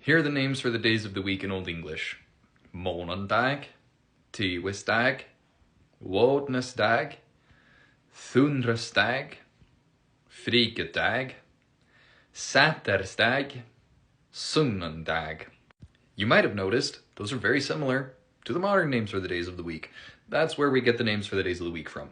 Here are the names for the days of the week in Old English. Måndag, Tiwisdag, Woensdag, Thundersdag, Frikedag, Satersdag, Sunnundag. You might have noticed those are very similar to the modern names for the days of the week. That's where we get the names for the days of the week from.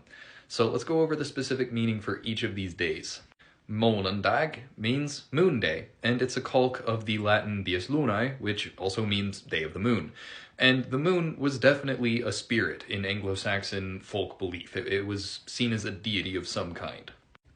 So let's go over the specific meaning for each of these days. Måndag means moon day, and it's a calque of the Latin dies lunae, which also means day of the moon. And the moon was definitely a spirit in Anglo-Saxon folk belief. It was seen as a deity of some kind.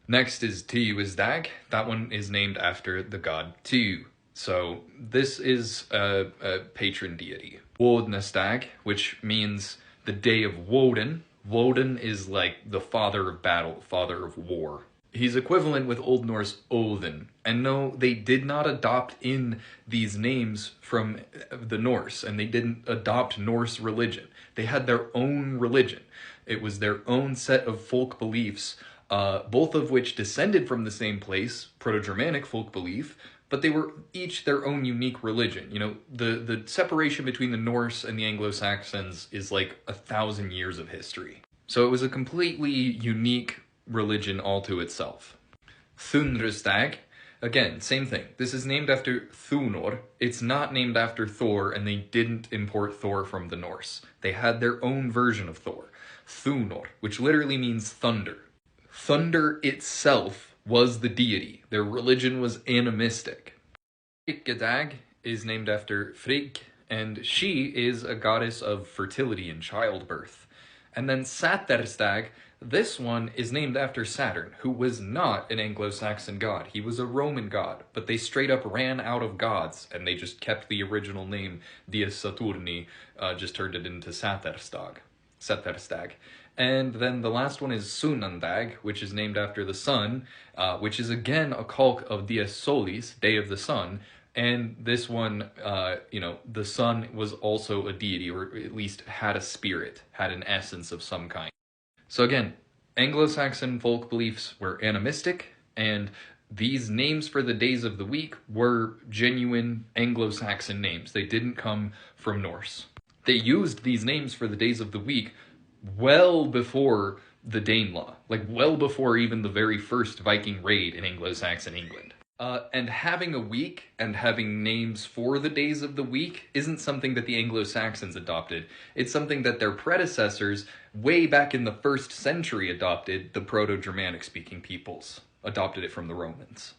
Next is Tiwisdag. That one is named after the god Tiu. So this is a patron deity. Woensdag, which means the day of Woden. Woden is like the father of battle, father of war. He's equivalent with Old Norse Odin. And no, they did not adopt in these names from the Norse, and they didn't adopt Norse religion. They had their own religion. It was their own set of folk beliefs, both of which descended from the same place, Proto-Germanic folk belief, but they were each their own unique religion. You know, the separation between the Norse and the Anglo-Saxons is like 1,000 years of history. So it was a completely unique religion all to itself. Thundersdag, again, same thing. This is named after Thunor. It's not named after Thor, and they didn't import Thor from the Norse. They had their own version of Thor, Thunor, which literally means thunder. Thunder itself was the deity. Their religion was animistic. Friggedag is named after Frigg, and she is a goddess of fertility and childbirth. And then Satersdag, this one is named after Saturn, who was not an Anglo-Saxon god. He was a Roman god, but they straight up ran out of gods, and they just kept the original name, Dies Saturni, just turned it into Saterstag. And then the last one is Sunnundag, which is named after the sun, which is again a calque of Dies Solis, Day of the Sun. And this one, the sun was also a deity, or at least had a spirit, had an essence of some kind. So again, Anglo-Saxon folk beliefs were animistic, and these names for the days of the week were genuine Anglo-Saxon names. They didn't come from Norse. They used these names for the days of the week well before the Danelaw, like well before even the very first Viking raid in Anglo-Saxon England. And having a week and having names for the days of the week isn't something that the Anglo-Saxons adopted. It's something that their predecessors, way back in the 1st century, adopted. The Proto-Germanic speaking peoples adopted it from the Romans.